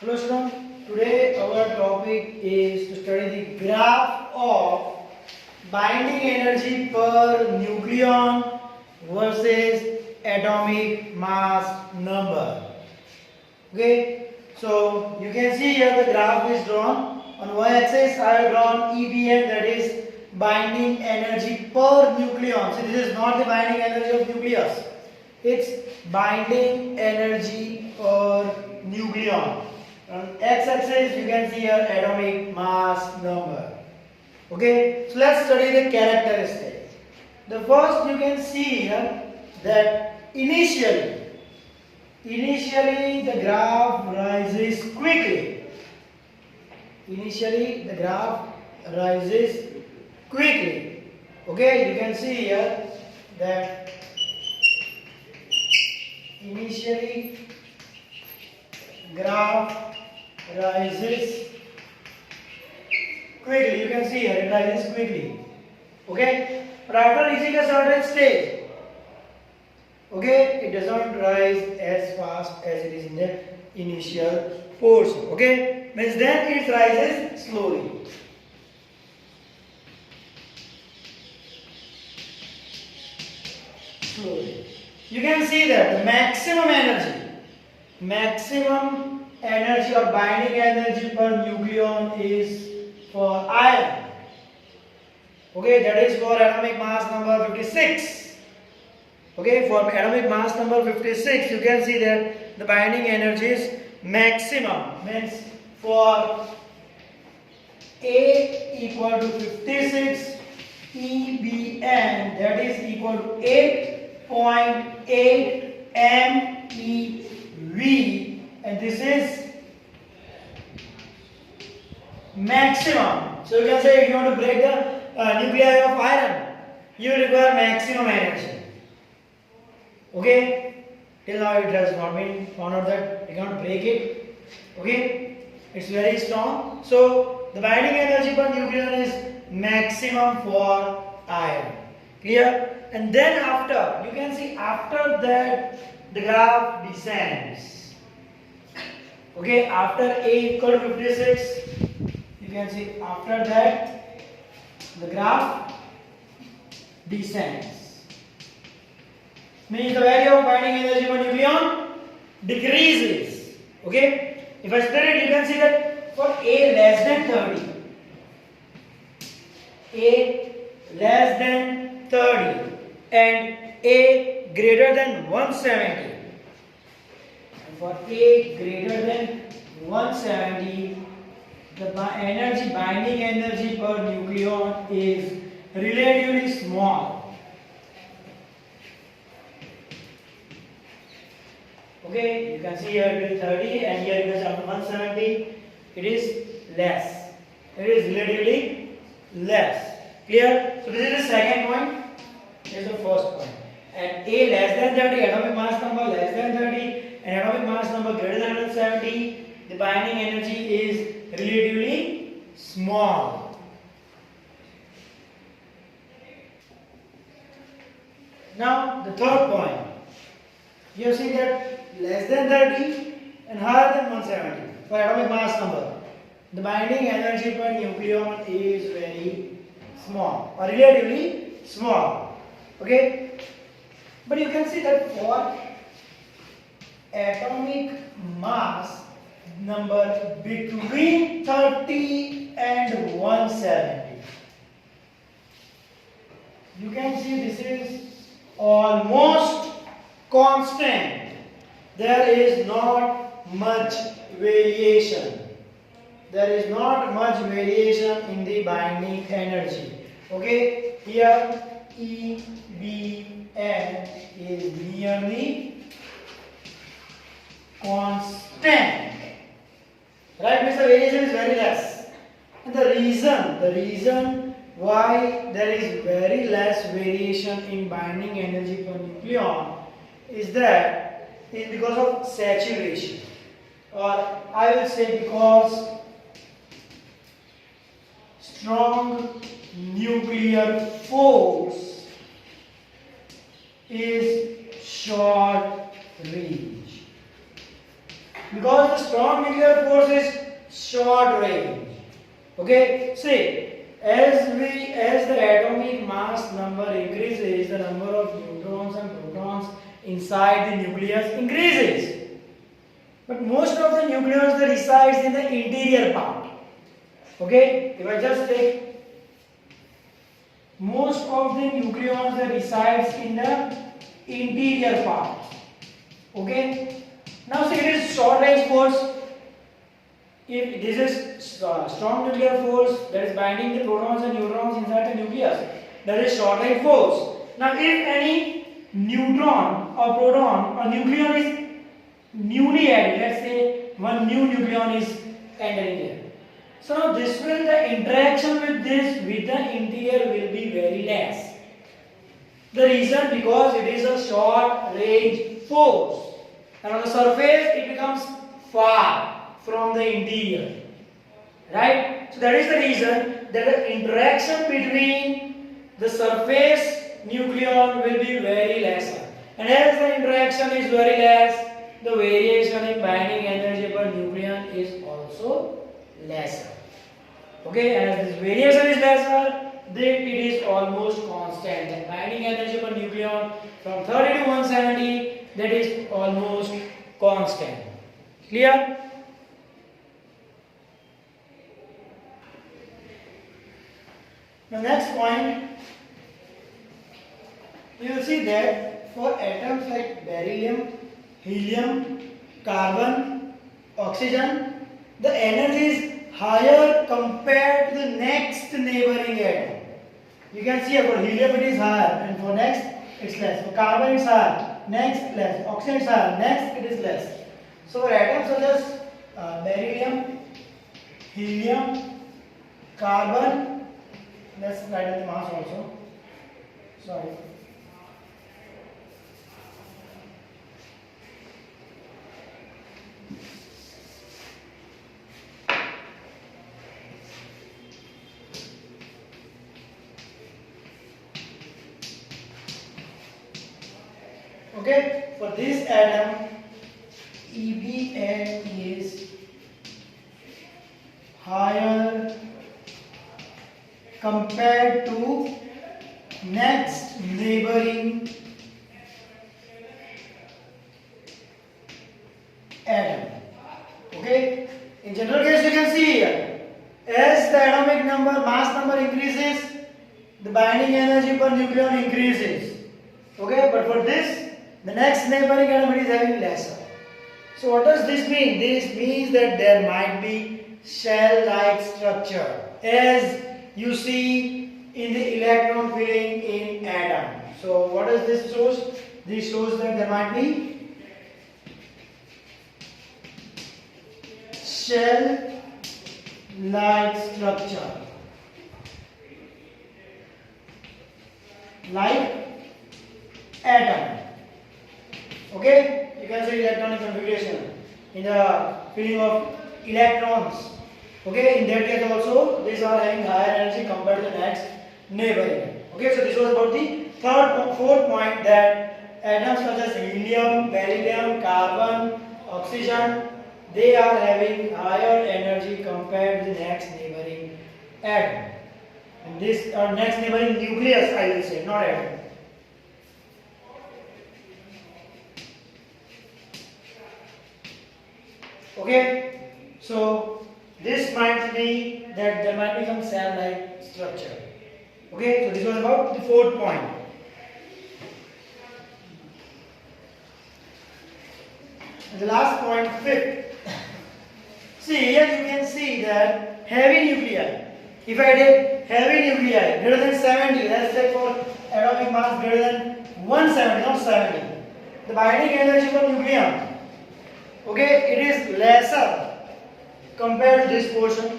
Hello students, today our topic is to study the graph of binding energy per nucleon versus atomic mass number. Okay, so you can see here the graph is drawn. On y-axis I have drawn EBN, that is binding energy per nucleon. So this is not the binding energy of nucleus, it's binding energy per nucleon. On x-axis you can see here atomic mass number. Okay, so let's study the characteristics. The first you can see here that initially the graph rises quickly. Initially the graph rises quickly. Okay, you can see here that initially graph rises quickly. You can see here it rises quickly. Okay, but after reaching a certain stage, okay, it does not rise as fast as it is in the initial portion. Okay, means then it rises slowly. Slowly. You can see that the maximum energy or binding energy per nucleon is for iron. Okay, that is for atomic mass number 56. Okay, for atomic mass number 56, you can see that the binding energy is maximum. Means for A equal to 56, EBN, that is equal to 8.8 MeV, and this is maximum. So you can say if you want to break the nuclei of iron, you require maximum energy. Okay, till now it has not been found out that you cannot break it. Okay, it's very strong. So the binding energy per nucleon is maximum for iron. Clear? And then after, you can see after that the graph descends. Okay, after A equal to 56, you can see after that the graph descends. Means the value of binding energy per nucleon decreases. Okay, if I split it, you can see that for A less than 30 and A greater than 170, and for A greater than 170 the binding energy per nucleon is relatively small. Okay, you can see here it is 30 and here it is up to 170. It is less. It is relatively less. Clear? So this is the second point. This is the first point. And A less than 30, atomic mass number less than 30, and atomic mass number greater than 170, the binding energy is relatively small. Now the third point. You see that less than 30 and higher than 170 for atomic mass number, the binding energy per nucleon is very small or relatively small. Okay, but you can see that for atomic mass number between 30 and 170, you can see this is almost constant. There is not much variation. There is not much variation in the binding energy. Okay, here EBN is nearly constant. Right, means the variation is very less. And the reason why there is very less variation in binding energy per nucleon is because of saturation, or I will say because strong nuclear force is short range. Because the strong nuclear force is short range. Okay, see, as the atomic mass number increases, the number of neutrons and protons inside the nucleus increases. But most of the nucleus that resides in the interior part. Okay, if I just take most of the nucleons that resides in the interior part. Okay, now see, it is short range force. If this is strong nuclear force that is binding the protons and neutrons inside the nucleus, that is short range force. Now, if any neutron or proton or nucleon is newly added, let's say one new nucleon is entering here. So now this will, the interaction with this with the interior will be very less. The reason, because it is a short range force, and on the surface it becomes far from the interior, right? So that is the reason that the interaction between the surface nucleon will be very lesser, and as the interaction is very less, the variation in binding energy per nucleon is also lesser. Okay, and as this variation is lesser, then it is almost constant. The binding energy per nucleon from 30 to 170, that is almost constant. Clear? The next point, you will see that for atoms like beryllium, helium, carbon, oxygen, the energy is higher compared to the next neighboring atom. You can see for helium it is higher, and for next it's less. For carbon it's higher, next less. Oxygen is higher, next it is less. So for atoms such as beryllium, helium, carbon, let's write down the mass also. Sorry. Okay, for this atom, EBN is higher compared to next neighboring atom. Okay, in general case you can see here, as the atomic number, mass number increases, the binding energy per nucleon increases. Okay, but for this, the next neighboring atom is having lesser. So what does this mean? This means that there might be shell-like structure, as you see in the electron filling in atom. So what does this shows? This shows that there might be shell-like structure, like atom. Okay, you can see electronic configuration in the filling of electrons. Okay, in that case also these are having higher energy compared to the next neighboring. Okay, so this was about the fourth point, that atoms such as helium, beryllium, carbon, oxygen, they are having higher energy compared to the next neighboring atom. And this next neighboring nucleus, I will say, not atom. Okay, so this might be that there might be some cell-like structure. Okay, so this was about the fourth point. And the last point, fifth. See, here you can see that heavy nuclei. If I take heavy nuclei greater than 70, let's say for atomic mass greater than 170, not 70, the binding energy for nucleon, okay, it is lesser compared to this portion.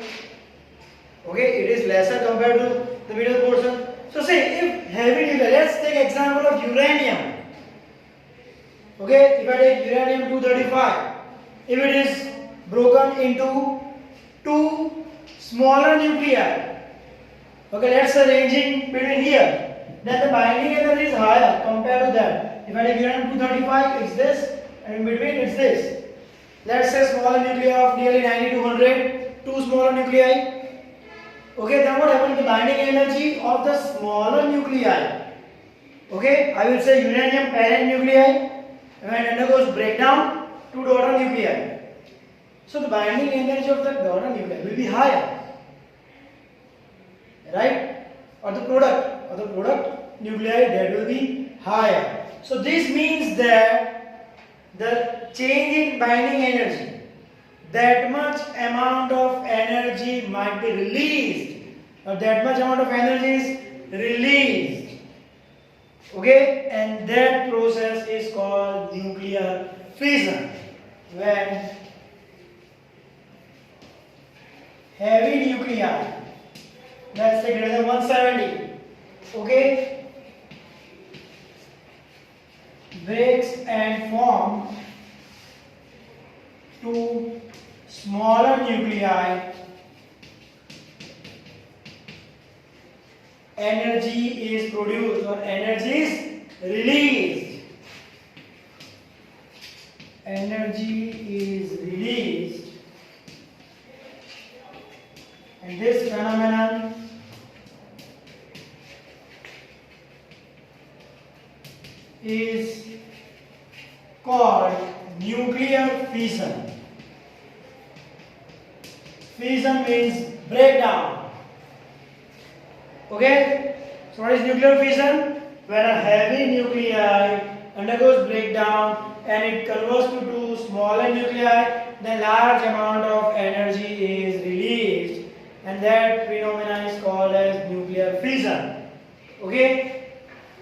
Okay, it is lesser compared to the middle portion. So say if heavy nuclei, let's take example of uranium. Okay, if I take uranium 235, if it is broken into two smaller nuclei, okay, let's say ranging between here, then the binding energy is higher compared to that. If I take uranium 235, it's this, and in between it's this. Let's say smaller nuclei of nearly 90 to 100, two smaller nuclei. Okay, then what happens? The binding energy of the smaller nuclei. Okay, I will say uranium parent nuclei when undergoes breakdown to daughter nuclei. So the binding energy of the daughter nuclei will be higher, right? Or the product nuclei that will be higher. So this means that the change in binding energy, that much amount of energy might be released, or that much amount of energy is released. Okay, and that process is called nuclear fission. When heavy nuclei, let's say greater than 170, okay, breaks and form two smaller nuclei, energy is produced or energy is released. Energy is released, and this phenomenon is called nuclear fission. Fission means breakdown. Okay, so what is nuclear fission? When a heavy nuclei undergoes breakdown and it converts to two smaller nuclei, then large amount of energy is released, and that phenomenon is called as nuclear fission. Okay,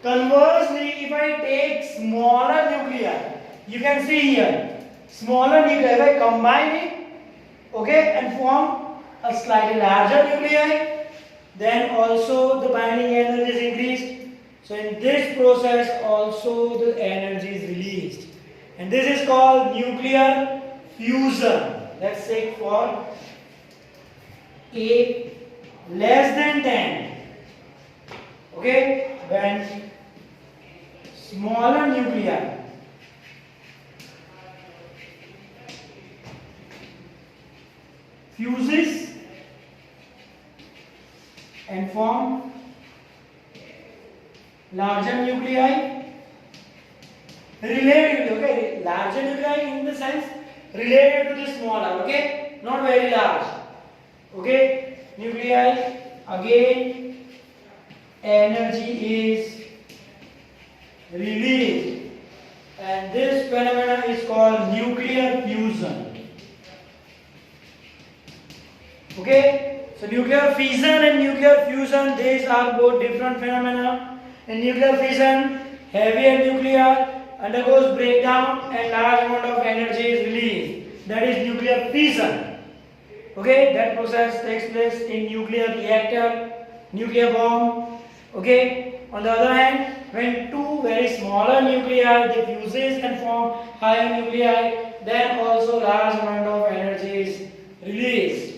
conversely, if I take smaller nuclei, you can see here, smaller nuclei, if I combine it, okay, and form a slightly larger nuclei, then also the binding energy is increased. So in this process also the energy is released, and this is called nuclear fusion. Let's say for A less than 10, okay, when smaller nuclei fuses and form larger nuclei related, okay, larger nuclei in the sense related to the smaller, okay, not very large, okay, nuclei, again energy is released, and this phenomenon is called nuclear fusion. Okay, so nuclear fission and nuclear fusion, these are both different phenomena. In nuclear fission, heavier nuclei undergoes breakdown and large amount of energy is released. That is nuclear fission. Okay, that process takes place in nuclear reactor, nuclear bomb. Okay, on the other hand, when two very smaller nuclei they fuses and form higher nuclei, then also large amount of energy is released.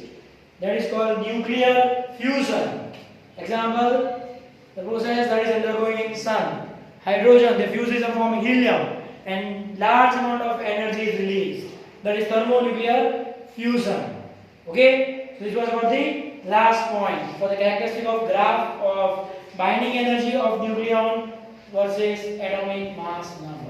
That is called nuclear fusion. Example, the process that is undergoing in sun. Hydrogen, the fuses and forming helium, and large amount of energy is released. That is thermonuclear fusion. Okay, so this was about the last point for the characteristic of graph of binding energy of nucleon versus atomic mass number.